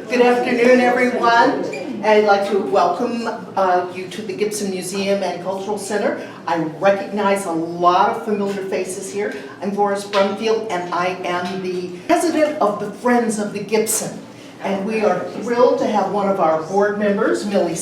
Good afternoon, everyone. I'd like to welcome you to the Gibson Museum and Cultural Center. I recognize a lot of familiar faces here. I'm Voris Brumfield, and I am the president of the Friends of the Gibson. And we are thrilled to have one of our board members, Millie,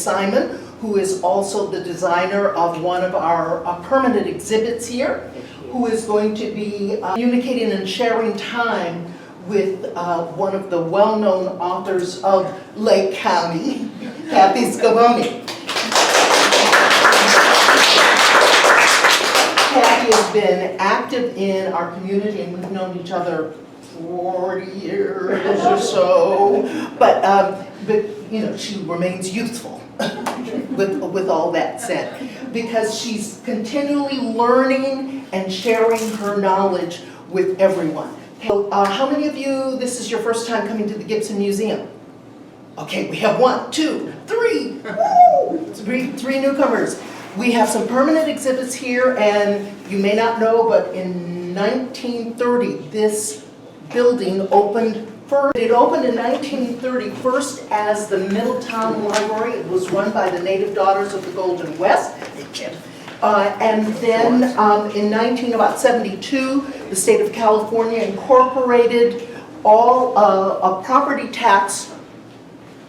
who is also the designer of one of our permanent exhibits here, who is going to be communicating and sharing time with one of the well-known authors of Lake County, Kathy Scavone. Kathy has been active in our community, and we've known each other 40 years or so, but you know, she remains youthful with all that said, because she's continually learning and sharing her knowledge with everyone. So, how many of you, this is your first time coming to the Gibson Museum? Okay, we have 1, 2, 3, woo! Three newcomers. We have some permanent exhibits here, and you may not know, but in 1930, this building opened first. It opened in 1930 first as the Middletown Library. It was run by the Native Daughters of the Golden West. And then in 1972, the state of California incorporated all a property tax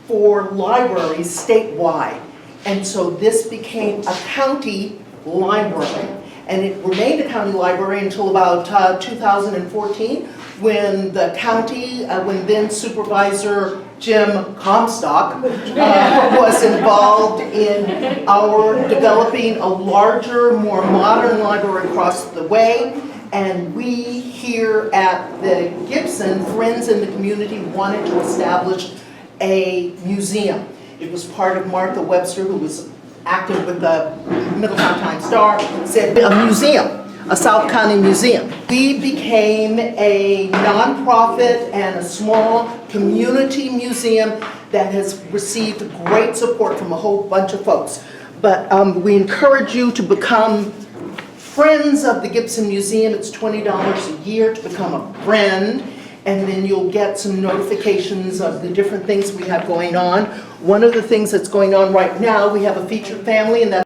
for libraries statewide. And so this became a county library. And it remained a county library until about 2014, when the county, when then Supervisor Jim Comstock was involved in our developing a larger, more modern library across the way. And we here at the Gibson, friends in the community, wanted to establish a museum. It was part of Martha Webster, who was active with the Middletown Times-Star, said a museum, a South County museum. We became a nonprofit and a small community museum that has received great support from a whole bunch of folks. But we encourage you to become friends of the Gibson Museum. It's $20 a year to become a friend, and then you'll get some notifications of the different things we have going on. One of the things that's going on right now, we have a featured family, and that's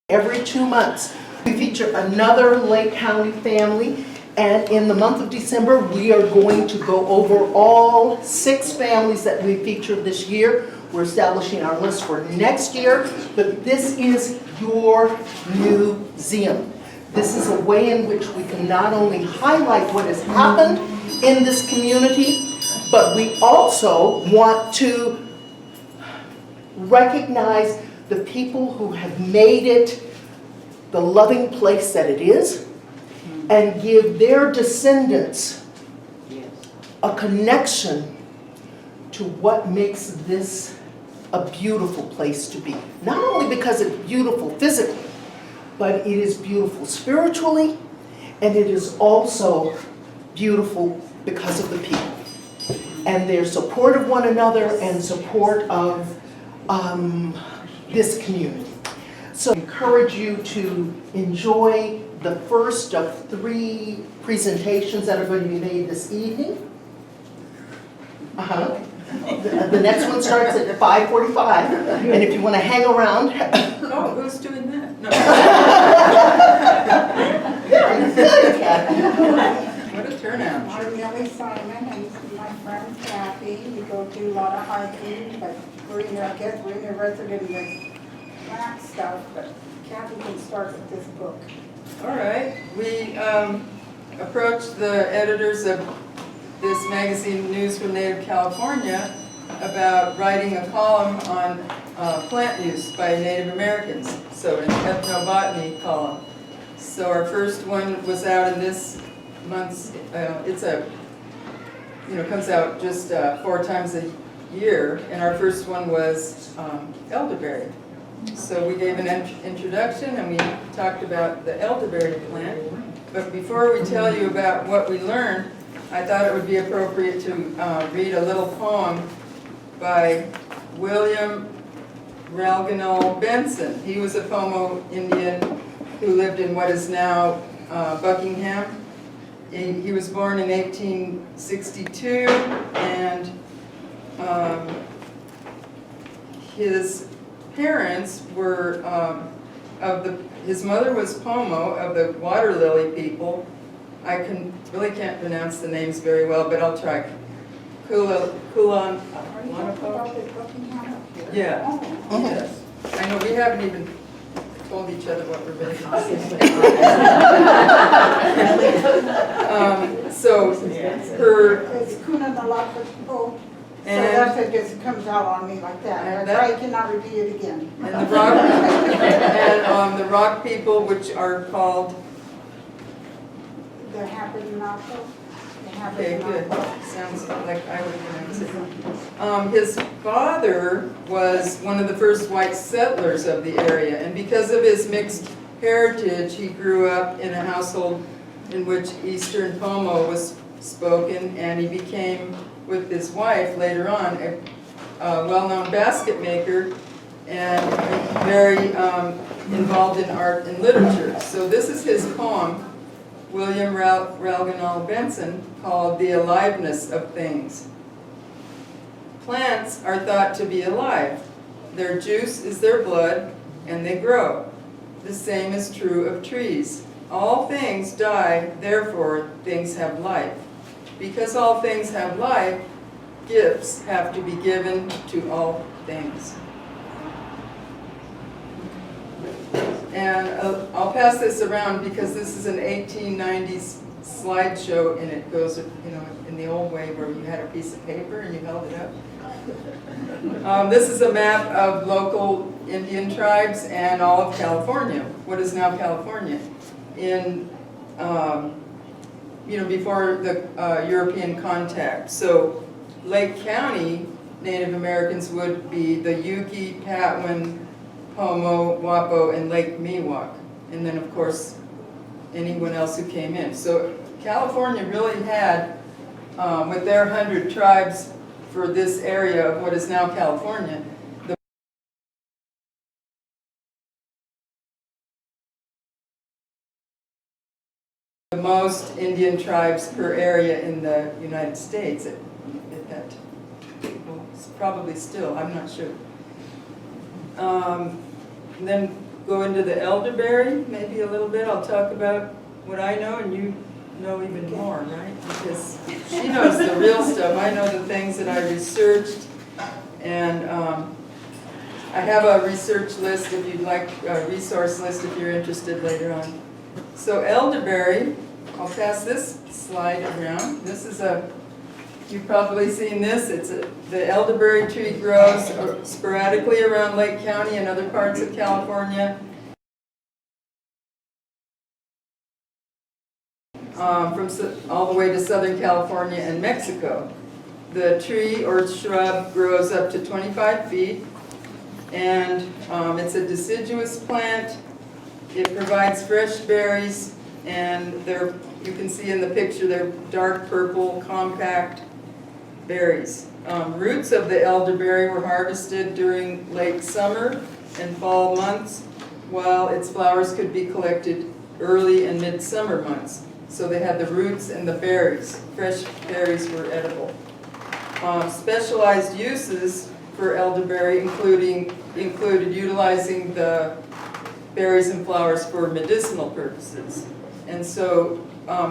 every 2 months. We feature another Lake County family, and in the month of December, we are going to go over all 6 families that we featured this year. We're establishing our list for next year, but this is your museum. This is a way in which we can not only highlight what has happened in this community, but we also want to recognize the people who have made it the loving place that it is, and give their descendants a connection to what makes this a beautiful place to be. Not only because it's beautiful physically, but it is beautiful spiritually, and it is also beautiful because of the people and their support of one another and support of this community. So I encourage you to enjoy the first of 3 presentations that are going to be made this evening. The next one starts at 5:45, and if you want to hang around. Oh, who's doing that? No. What a turnout. I'm Millie Simon, and this is my friend Kathy. We go do a lot of hiking, but we're interested in this plant stuff, but Kathy can start with this book. All right. We approached the editors of this magazine, News from Native California, about writing a column on plant use by Native Americans, so an ethnobotany column. So our first one was out in this month's, comes out just 4 times a year, and our first one was elderberry. So we gave an introduction, and we talked about the elderberry plant. But before we tell you about what we learned, I thought it would be appropriate to read a little poem by William Ralganol Benson. He was a Pomo Indian who lived in what is now Buckingham. He was born in 1862, and his parents were his mother was Pomo of the water lily people. I really can't pronounce the names very well, but I'll try. Are you talking about the Buckingham up here? Yeah. Oh. Yes. I know, we haven't even told each other what we're really so her, It's Kunanalapa, so and, that's it, just comes out on me like that. And I probably cannot repeat it again. and the rock, and the rock people, which are called, The Happy-Naco. okay, good, sounds like I would pronounce it. His father was one of the first white settlers of the area, and because of his mixed heritage, he grew up in a household in which Eastern Pomo was spoken, and he became, with his wife later on, a well-known basket maker and very involved in art and literature. So this is his poem, William Ralganall Benson, called The Aliveness of Things. Plants are thought to be alive. Their juice is their blood, and they grow. The same is true of trees. All things die, therefore things have life. Because all things have life, gifts have to be given to all things. And I'll pass this around because this is an 1890s slideshow, and it goes, in the old way where you had a piece of paper and you held it up. This is a map of local Indian tribes and all of California, what is now California, in before the European contact. So Lake County Native Americans would be the Yuki, Patwin, Pomo, Wapo, and Lake Miwok, and then of course anyone else who came in. So California really had, with their 100 tribes for this area of what is now California, the most Indian tribes per area in the United States at that, well, it's probably still, I'm not sure. And then go into the Elderberry, maybe a little bit. I'll talk about what I know, and you know even more, right? Because she knows the real stuff. I know the things that I researched, and I have a research list if you'd like, a resource list if you're interested later on. So Elderberry, I'll pass this slide around. This is you've probably seen this. The elderberry tree grows sporadically around Lake County and other parts of California. From all the way to Southern California and Mexico. The tree or shrub grows up to 25 feet, and it's a deciduous plant. It provides fresh berries, and you can see in the picture they're dark purple, compact berries. Roots of the elderberry were harvested during late summer and fall months, while its flowers could be collected early and midsummer months. So they had the roots and the berries. Fresh berries were edible. Specialized uses for elderberry included utilizing the berries and flowers for medicinal purposes. And so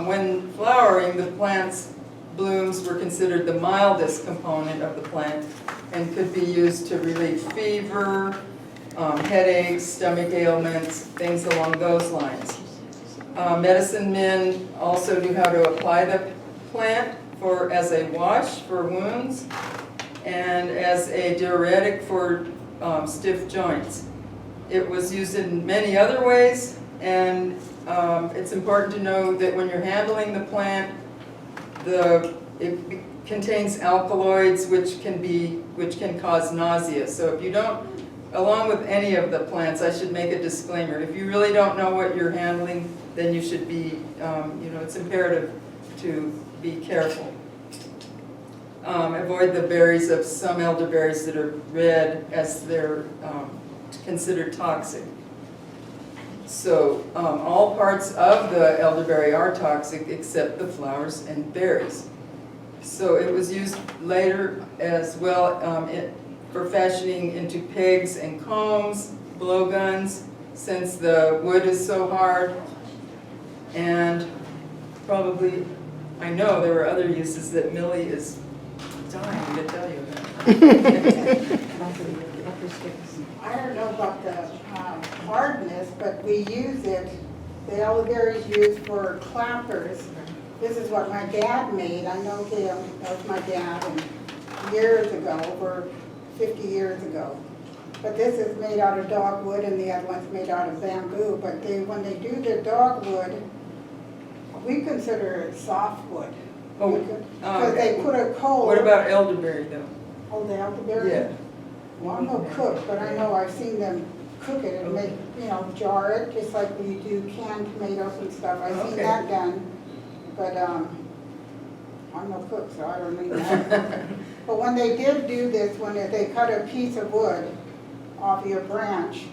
when flowering, the plant's blooms were considered the mildest component of the plant and could be used to relieve fever, headaches, stomach ailments, things along those lines. Medicine men also knew how to apply the plant as a wash for wounds and as a diuretic for stiff joints. It was used in many other ways, and it's important to know that when you're handling the plant, it contains alkaloids which can cause nausea. So if you don't, along with any of the plants, I should make a disclaimer. If you really don't know what you're handling, then you should be, it's imperative to be careful. Avoid the berries of some elderberries that are red, as they're considered toxic. So all parts of the elderberry are toxic except the flowers and berries. So it was used later as well for fashioning into pegs and combs, blowguns, since the wood is so hard. And probably, I know there were other uses that Millie is dying to tell you about. I don't know about the hardness, but we use it, the elderberry is used for clappers. This is what my dad made. I know him, that was my dad, and years ago, over 50 years ago. But this is made out of dogwood and the other one's made out of bamboo. But when they do the dogwood, we consider it softwood. Oh, Because they put a coal. What about elderberry though? Oh, the elderberry? Yeah. Well, I'm no cook, but I know I've seen them cook it and make, jar it, just like we do canned tomatoes and stuff. I've seen Okay. that done, but I'm no cook, so I don't know that. But when they did do this, when they cut a piece of wood off your branch,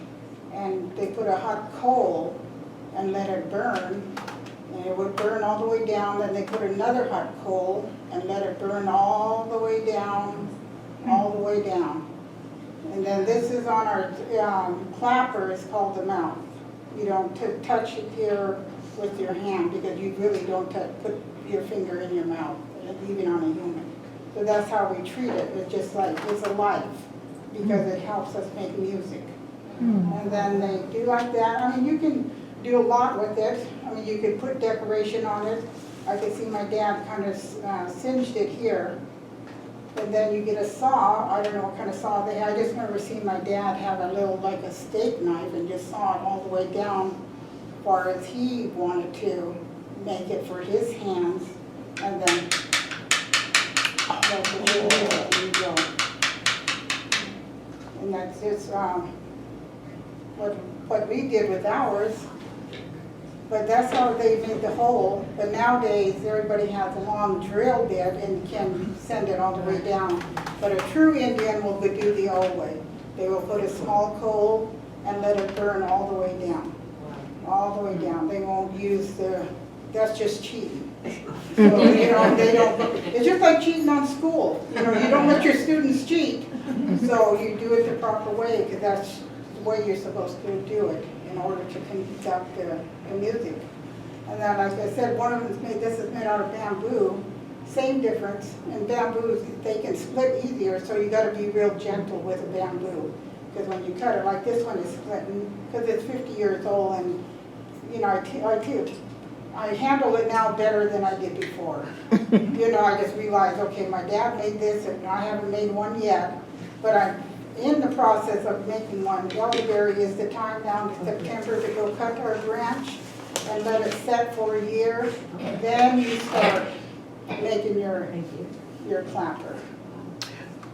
and they put a hot coal and let it burn, and it would burn all the way down, then they put another hot coal and let it burn all the way down, all the way down. And then this is on our clapper, it's called the mouth. You don't touch it here with your hand because you really don't put your finger in your mouth, even on a human. So that's how we treat it. It's just like, it's a life because it helps us make music. And then they do like that. I mean, you can do a lot with it. I mean, you could put decoration on it. I could see my dad kind of singed it here. And then you get a saw. I don't know what kind of saw they had. I just remember seeing my dad have a little, like a steak knife, and just saw it all the way down as far as he wanted to make it for his hands. And then, there you go. And that's just what we did with ours. But that's how they made the hole. But nowadays, everybody has a long drill bit and can send it all the way down. But a true Indian will do the old way. They will put a small coal and let it burn all the way down. All the way down. They won't use that's just cheating. So, they don't, it's just like cheating on school. You don't let your students cheat. So you do it the proper way, because that's the way you're supposed to do it in order to conduct the music. And then, like I said, one of them is made, this is made out of bamboo, same difference. And bamboo, they can split easier, so you gotta be real gentle with a bamboo. Because when you cut it, like this one is splitting, because it's 50 years old, and I handle it now better than I did before. I just realized, okay, my dad made this, and I haven't made one yet, but I'm in the process of making one. Elderberry is the time now in September to go cut our branch and let it set for a year. Then you start making your clapper.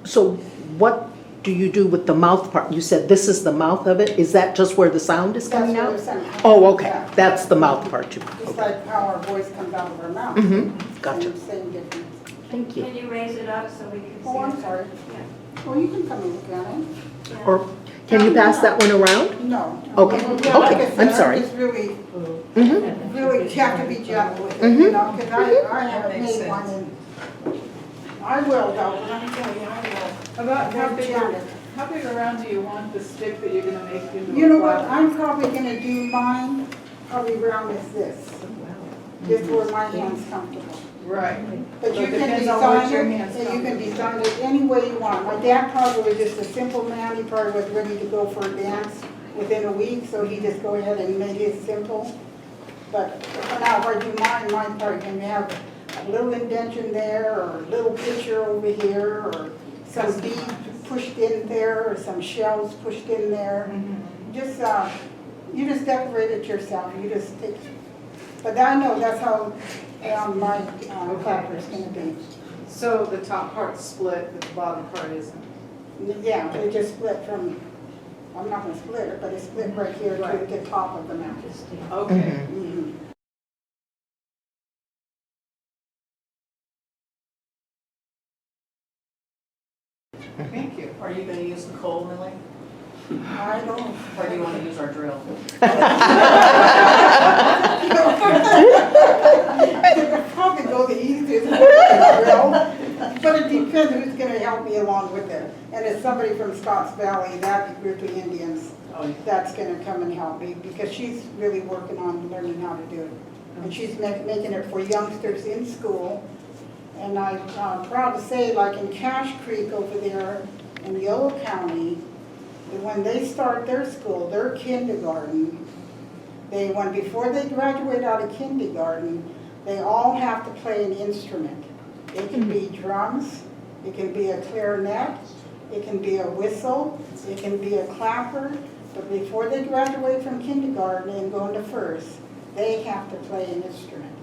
So what do you do with the mouth part? You said this is the mouth of it? Is that just where the sound is coming out? Oh, okay, Yeah. that's the mouth part too. Just like how our voice comes out of our mouth. Gotcha. Same difference. Thank you. Can you raise it up so we can see? Oh, I'm it? sorry. Yeah. Well, you can come and look at it. Yeah. Or can you pass that one around? No. Okay, Yeah, like I okay, said, I'm sorry. Just really, Mm-hmm. really have to be gentle with it, because I haven't Makes made one sense. and I will though, let me tell you, I About how will. big, Janet. how big around do you want the stick that you're gonna make into a You know what, flower? I'm probably gonna do mine, probably round as this. Just where my hand's comfortable. Right. But So you it can depends on what design your it, hand's and you can comfortable. design it any way you want. My dad probably was just a simple man, he probably was ready to go for a dance within a week, so he just go ahead and made it simple. But for now, if I do mine probably can have a little indentation there, or a little picture over here, or some beads pushed in there, or some shells pushed in there. Just, you just decorate it yourself, you just take, but I know that's how my clapper is gonna be. So the top part's split, but the bottom part isn't. Yeah, it just split from, I'm not gonna split it, but it split right here to Right. the top of the mouth. Okay. Mhm. Thank you. Are you going to use the coal, Millie? I don't. Or do you want to use our drill? Probably go the easiest way, but it depends who's gonna help me along with it. And it's somebody from Scotts Valley, that group of Indians, Oh, that's gonna come and help me, because she's really working on learning how to do it. And she's making it for youngsters in school. And I'm proud to say, like in Cache Creek over there in Yolo County, when they start their school, their kindergarten, before they graduate out of kindergarten, they all have to play an instrument. It can be drums, it can be a clarinet, it can be a whistle, it can be a clapper, but before they graduate from kindergarten and go into first, they have to play an instrument.